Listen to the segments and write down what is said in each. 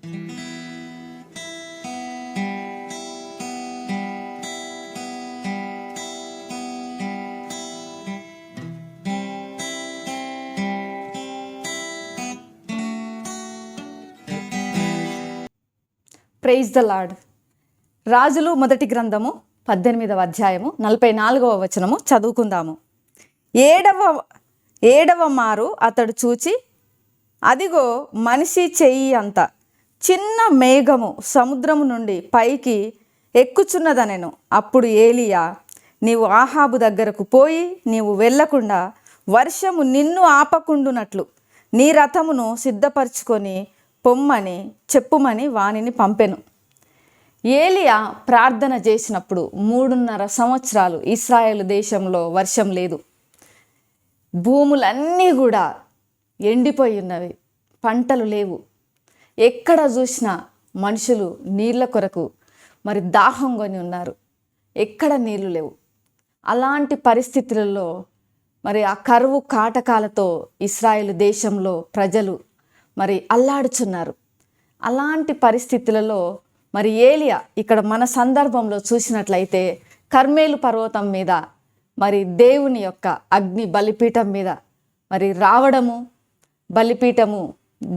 Praise the lord. రాజులు మొదటి గ్రంథము 18వ అధ్యాయము 44వ వచనము చదువుకుందాము. ఏడవ మారు అతడు చూచి, అదిగో మనిషి చెయ్యి అంత చిన్న మేఘము సముద్రము నుండి పైకి ఎక్కుచున్నదనెను. అప్పుడు ఏలియా, నీవు ఆహాబు దగ్గరకు పోయి నీవు వెళ్ళకుండా వర్షము నిన్ను ఆపకుండునట్లు నీ రథమును సిద్ధపరచుకొని పొమ్మని చెప్పుమని వానిని పంపెను. ఏలియా ప్రార్థన చేసినప్పుడు 3.5 సంవత్సరాలు ఇశ్రాయేలు దేశంలో వర్షం లేదు. భూములన్నీ కూడా ఎండిపోయి ఉన్నవి, పంటలు లేవు. ఎక్కడ చూసినా మనుషులు నీళ్ళ కొరకు మరి దాహం కొని ఉన్నారు, ఎక్కడ నీళ్లు లేవు. అలాంటి పరిస్థితులలో మరి ఆ కరువు కాటకాలతో ఇశ్రాయేలు దేశంలో ప్రజలు మరి అల్లాడుచున్నారు. అలాంటి పరిస్థితులలో మరి ఏలియా ఇక్కడ మన సందర్భంలో చూసినట్లయితే కర్మేలు పర్వతం మీద మరి దేవుని యొక్క అగ్ని బలిపీఠం మీద మరి రావడము, బలిపీఠము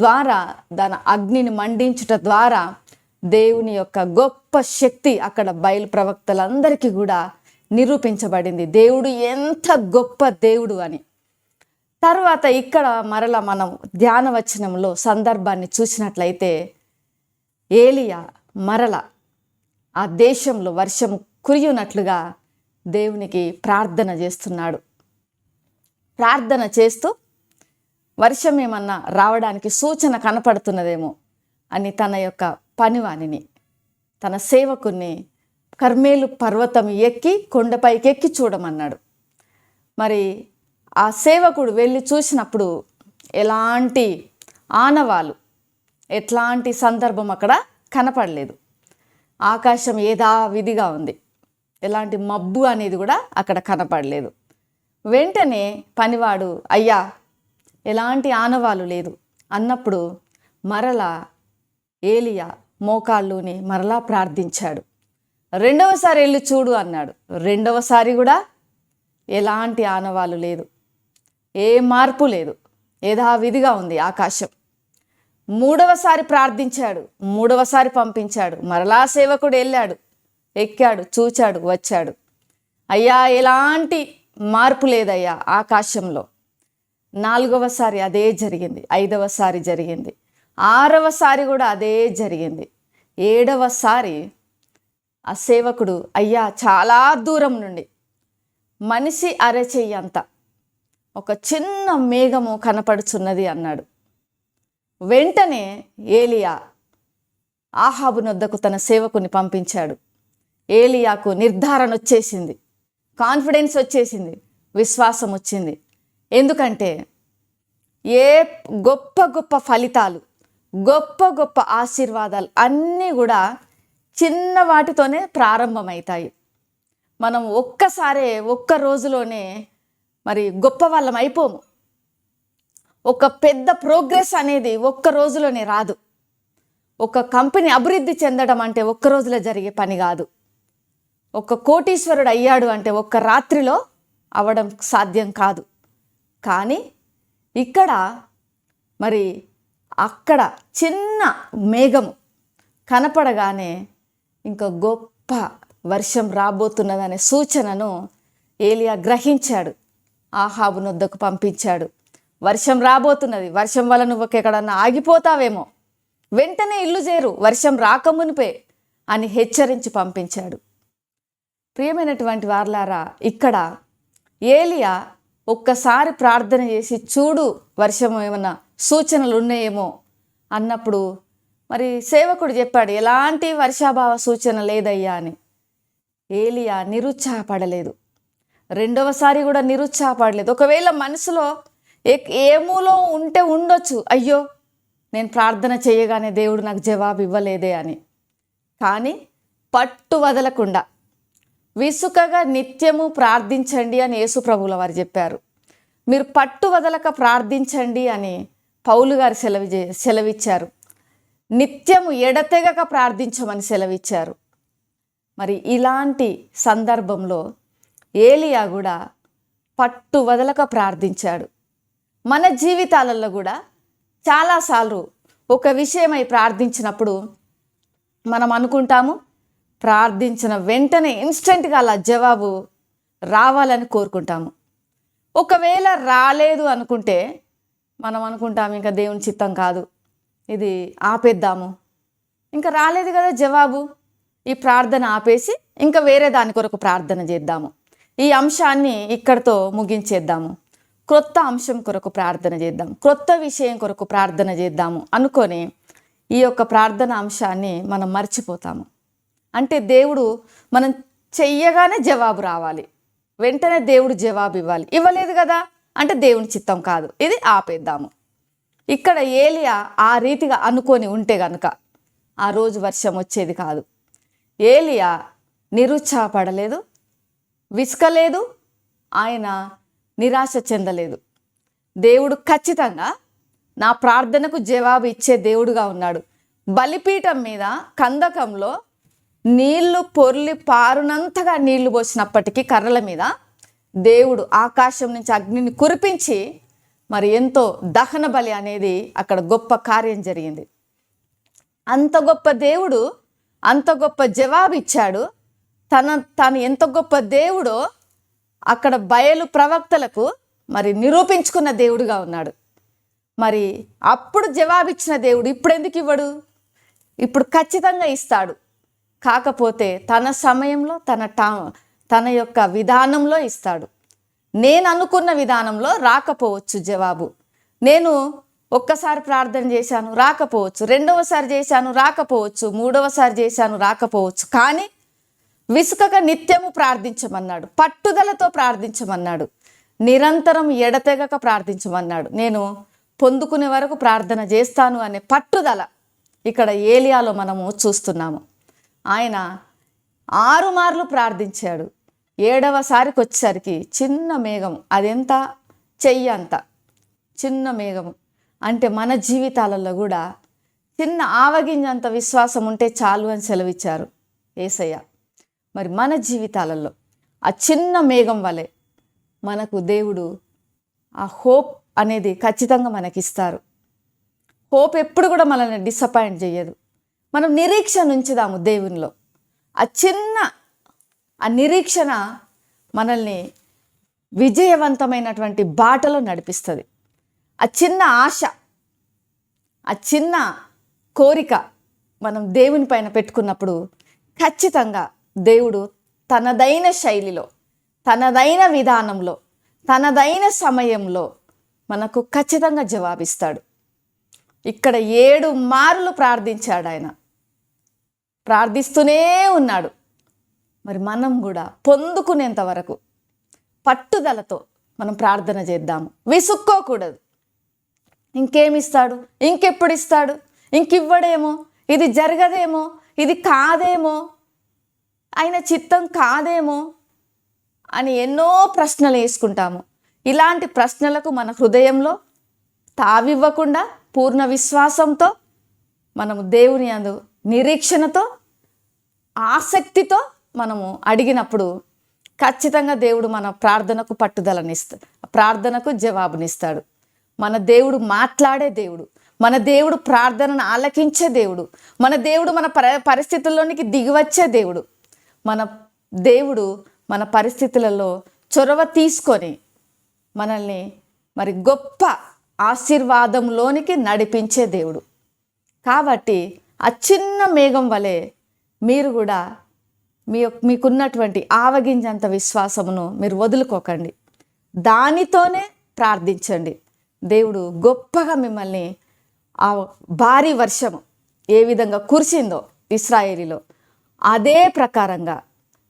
ద్వారా దాని అగ్నిని మండించుట ద్వారా దేవుని యొక్క గొప్ప శక్తి అక్కడ బయలు ప్రవక్తలందరికీ కూడా నిరూపించబడింది, దేవుడు ఎంత గొప్ప దేవుడు అని. తర్వాత ఇక్కడ మరల మనం ధ్యాన వచనంలో సందర్భాన్ని చూసినట్లయితే ఏలియా మరల ఆ దేశంలో వర్షం కురియునట్లుగా దేవునికి ప్రార్థన చేస్తున్నాడు. ప్రార్థన చేస్తూ వర్షం ఏమన్నా రావడానికి సూచన కనపడుతున్నదేమో అని తన యొక్క పనివానిని, తన సేవకుని కర్మేలు పర్వతం ఎక్కి కొండపైకి ఎక్కి చూడమన్నాడు. మరి ఆ సేవకుడు వెళ్ళి చూసినప్పుడు ఎలాంటి ఆనవాలు, ఎట్లాంటి సందర్భం అక్కడ కనపడలేదు. ఆకాశం యథావిధిగా ఉంది, ఎలాంటి మబ్బు అనేది కూడా అక్కడ కనపడలేదు. వెంటనే పనివాడు, అయ్యా ఎలాంటి ఆనవాలు లేదు అన్నప్పుడు మరలా ఏలియా మోకాళ్ళుని మరలా ప్రార్థించాడు. రెండవసారి వెళ్ళి చూడు అన్నాడు. రెండవసారి కూడా ఎలాంటి ఆనవాలు లేదు, ఏ మార్పు లేదు, యథావిధిగా ఉంది ఆకాశం. మూడవసారి ప్రార్థించాడు, మూడవసారి పంపించాడు. మరలా సేవకుడు వెళ్ళాడు, ఎక్కాడు, చూచాడు, వచ్చాడు. అయ్యా ఎలాంటి మార్పు లేదయ్యా ఆకాశంలో. నాలుగవసారి అదే జరిగింది, ఐదవసారి జరిగింది, ఆరవసారి కూడా అదే జరిగింది. ఏడవసారి ఆ సేవకుడు, అయ్యా చాలా దూరం నుండి మనిషి అరచెయ్యంత ఒక చిన్న మేఘము కనపడుచున్నది అన్నాడు. వెంటనే ఏలియా ఆహాబు నొద్దకు తన సేవకుని పంపించాడు. ఏలియాకు నిర్ధారణ వచ్చేసింది, కాన్ఫిడెన్స్ వచ్చేసింది, విశ్వాసం వచ్చింది. ఎందుకంటే ఏ గొప్ప గొప్ప ఫలితాలు, గొప్ప గొప్ప ఆశీర్వాదాలు అన్నీ కూడా చిన్న వాటితోనే ప్రారంభమవుతాయి. మనం ఒక్క రోజులోనే మరి గొప్ప వాళ్ళం అయిపోము. ఒక పెద్ద ప్రోగ్రెస్ అనేది ఒక్క రోజులోనే రాదు. ఒక కంపెనీ అభివృద్ధి చెందడం అంటే ఒక్క రోజులో జరిగే పని కాదు. ఒక కోటీశ్వరుడు అయ్యాడు అంటే ఒక్క రాత్రిలో అవడం సాధ్యం కాదు. కానీ ఇక్కడ మరి అక్కడ చిన్న మేఘము కనపడగానే ఇంకా గొప్ప వర్షం రాబోతున్నదనే సూచనను ఏలియా గ్రహించాడు. ఆహాబు నొద్దకు పంపించాడు. వర్షం రాబోతున్నది, వర్షం వల్ల నువ్వు ఎక్కడన్నా ఆగిపోతావేమో, వెంటనే ఇల్లు చేరు, వర్షం రాకమునిపే అని హెచ్చరించి పంపించాడు. ప్రియమైనటువంటి వారలారా, ఇక్కడ ఏలియా ఒక్కసారి ప్రార్థన చేసి చూడు వర్షం ఏమన్నా సూచనలు ఉన్నాయేమో అన్నప్పుడు మరి సేవకుడు చెప్పాడు, ఎలాంటి వర్షాభావ సూచన లేదయ్యా అని. ఏలియా నిరుత్సాహపడలేదు, రెండవసారి కూడా నిరుత్సాహపడలేదు. ఒకవేళ మనసులో ఏమూలో ఉంటే ఉండొచ్చు, అయ్యో నేను ప్రార్థన చేయగానే దేవుడు నాకు జవాబు ఇవ్వలేదే అని. కానీ పట్టు వదలకుండా విసుకగా నిత్యము ప్రార్థించండి అని యేసు ప్రభువుల వారు చెప్పారు. మీరు పట్టు వదలక ప్రార్థించండి అని పౌలు గారు సెలవిచ్చారు. నిత్యము ఎడతెగక ప్రార్థించమని సెలవిచ్చారు. మరి ఇలాంటి సందర్భంలో ఏలియా కూడా పట్టు వదలక ప్రార్థించాడు. మన జీవితాలలో కూడా చాలాసార్లు ఒక విషయమై ప్రార్థించినప్పుడు మనం అనుకుంటాము, ప్రార్థించిన వెంటనే ఇన్స్టెంట్గా అలా జవాబు రావాలని కోరుకుంటాము. ఒకవేళ రాలేదు అనుకుంటే మనం అనుకుంటాము, ఇంకా దేవుని చిత్తం కాదు, ఇది ఆపేద్దాము, ఇంకా రాలేదు కదా జవాబు, ఈ ప్రార్థన ఆపేసి ఇంకా వేరే దాని కొరకు ప్రార్థన చేద్దాము, ఈ అంశాన్ని ఇక్కడితో ముగించేద్దాము, క్రొత్త అంశం కొరకు ప్రార్థన చేద్దాం, క్రొత్త విషయం కొరకు ప్రార్థన చేద్దాము అనుకొని ఈ యొక్క ప్రార్థన అంశాన్ని మనం మర్చిపోతాము. అంటే దేవుడు మనం చెయ్యగానే జవాబు రావాలి, వెంటనే దేవుడు జవాబు ఇవ్వాలి. ఇవ్వలేదు కదా అంటే దేవుని చిత్తం కాదు, ఇది ఆపేద్దాము. ఇక్కడ ఏలియా ఆ రీతిగా అనుకొని ఉంటే గనుక ఆ రోజు వర్షం వచ్చేది కాదు. ఏలియా నిరుత్సాహపడలేదు, విసుకలేదు, ఆయన నిరాశ చెందలేదు. దేవుడు ఖచ్చితంగా నా ప్రార్థనకు జవాబు ఇచ్చే దేవుడుగా ఉన్నాడు. బలిపీఠం మీద కందకంలో నీళ్లు పొర్లి పారునంతగా నీళ్లు పోసినప్పటికీ కర్రల మీద దేవుడు ఆకాశం నుంచి అగ్నిని కురిపించి మరి ఎంతో దహన బలి అనేది అక్కడ గొప్ప కార్యం జరిగింది. అంత గొప్ప దేవుడు అంత గొప్ప జవాబు ఇచ్చాడు. తను ఎంత గొప్ప దేవుడో అక్కడ బయలు ప్రవక్తలకు మరి నిరూపించుకున్న దేవుడుగా ఉన్నాడు. మరి అప్పుడు జవాబిచ్చిన దేవుడు ఇప్పుడు ఎందుకు ఇవ్వడు? ఇప్పుడు ఖచ్చితంగా ఇస్తాడు. కాకపోతే తన సమయంలో తన యొక్క విధానంలో ఇస్తాడు. నేను అనుకున్న విధానంలో రాకపోవచ్చు జవాబు. నేను ఒక్కసారి ప్రార్థన చేశాను, రాకపోవచ్చు. రెండవసారి చేశాను, రాకపోవచ్చు. మూడవసారి చేశాను, రాకపోవచ్చు. కానీ విసుకక నిత్యము ప్రార్థించమన్నాడు, పట్టుదలతో ప్రార్థించమన్నాడు, నిరంతరం ఎడతెగక ప్రార్థించమన్నాడు. నేను పొందుకునే వరకు ప్రార్థన చేస్తాను అనే పట్టుదల ఇక్కడ ఏలియాలో మనము చూస్తున్నాము. ఆయన 6 మార్లు ప్రార్థించాడు. 7వసారికి వచ్చేసరికి చిన్న మేఘం, అదెంత చెయ్యంత చిన్న మేఘము. అంటే మన జీవితాలలో కూడా చిన్న ఆవగింజంత విశ్వాసం ఉంటే చాలు అని సెలవిచ్చారు యేసయ్య. మరి మన జీవితాలలో ఆ చిన్న మేఘం వలె మనకు దేవుడు ఆ హోప్ అనేది ఖచ్చితంగా మనకిస్తారు. హోప్ ఎప్పుడు కూడా మనల్ని డిసప్పాయింట్ చేయదు. మనం నిరీక్షణ ఉంచుదాము దేవునిలో. ఆ నిరీక్షణ మనల్ని విజయవంతమైనటువంటి బాటలో నడిపిస్తుంది. ఆ చిన్న ఆశ, ఆ చిన్న కోరిక మనం దేవుని పైన పెట్టుకున్నప్పుడు ఖచ్చితంగా దేవుడు తనదైన శైలిలో, తనదైన విధానంలో, తనదైన సమయంలో మనకు ఖచ్చితంగా జవాబిస్తాడు. ఇక్కడ 7 మార్లు ప్రార్థించాడు ఆయన, ప్రార్థిస్తూనే ఉన్నాడు. మరి మనం కూడా పొందుకునేంత వరకు పట్టుదలతో మనం ప్రార్థన చేద్దాము, విసుక్కోకూడదు. ఇంకేమిస్తాడు, ఇంకెప్పుడు ఇస్తాడు, ఇంకివ్వడేమో, ఇది జరగదేమో, ఇది కాదేమో, ఆయన చిత్తం కాదేమో అని ఎన్నో ప్రశ్నలు వేసుకుంటాము. ఇలాంటి ప్రశ్నలకు మన హృదయంలో తావివ్వకుండా పూర్ణ విశ్వాసంతో మనము దేవుని యందు నిరీక్షణతో ఆసక్తితో మనము అడిగినప్పుడు ఖచ్చితంగా దేవుడు మన ప్రార్థనకు పట్టుదలనిస్తాడు, ప్రార్థనకు జవాబునిస్తాడు. మన దేవుడు మాట్లాడే దేవుడు, మన దేవుడు ప్రార్థనను ఆలకించే దేవుడు, మన దేవుడు మన పరిస్థితుల్లోనికి దిగివచ్చే దేవుడు. మన దేవుడు మన పరిస్థితులలో చొరవ తీసుకొని మనల్ని మరి గొప్ప ఆశీర్వాదంలోనికి నడిపించే దేవుడు. కాబట్టి ఆ చిన్న మేఘం వలె మీరు కూడా మీకున్నటువంటి ఆవగింజంత విశ్వాసమును మీరు వదులుకోకండి, దానితోనే ప్రార్థించండి. దేవుడు గొప్పగా మిమ్మల్ని ఆ భారీ వర్షము ఏ విధంగా కురిసిందో ఇశ్రాయేలులో అదే ప్రకారంగా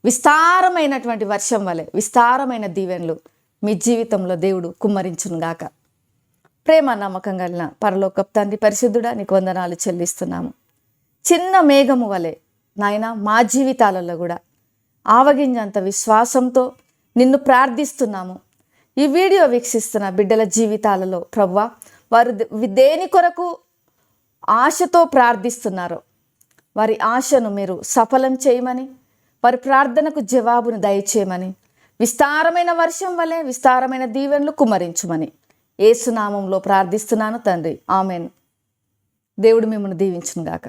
విస్తారమైనటువంటి వర్షం వలె విస్తారమైన దీవెనలు మీ జీవితంలో దేవుడు కుమ్మరించునుగాక. ప్రేమ నమ్మకం కలిగిన పరలోకపు తండ్రి పరిశుద్ధుడా, నీకు వందనాలు చెల్లిస్తున్నాము. చిన్న మేఘము వలె నాయన మా జీవితాలలో కూడా ఆవగింజంత విశ్వాసంతో నిన్ను ప్రార్థిస్తున్నాము. ఈ వీడియో వీక్షిస్తున్న బిడ్డల జీవితాలలో ప్రభువా, వారు దేని కొరకు ఆశతో ప్రార్థిస్తున్నారో వారి ఆశను మీరు సఫలం చేయమని, వారి ప్రార్థనకు జవాబును దయచేయమని, విస్తారమైన వర్షం వలె విస్తారమైన దీవెనలు కుమ్మరించుమని యేసు నామములో ప్రార్థిస్తున్నాను తండ్రి. ఆమెన్. దేవుడు మిమ్మల్ని దీవించును గాక.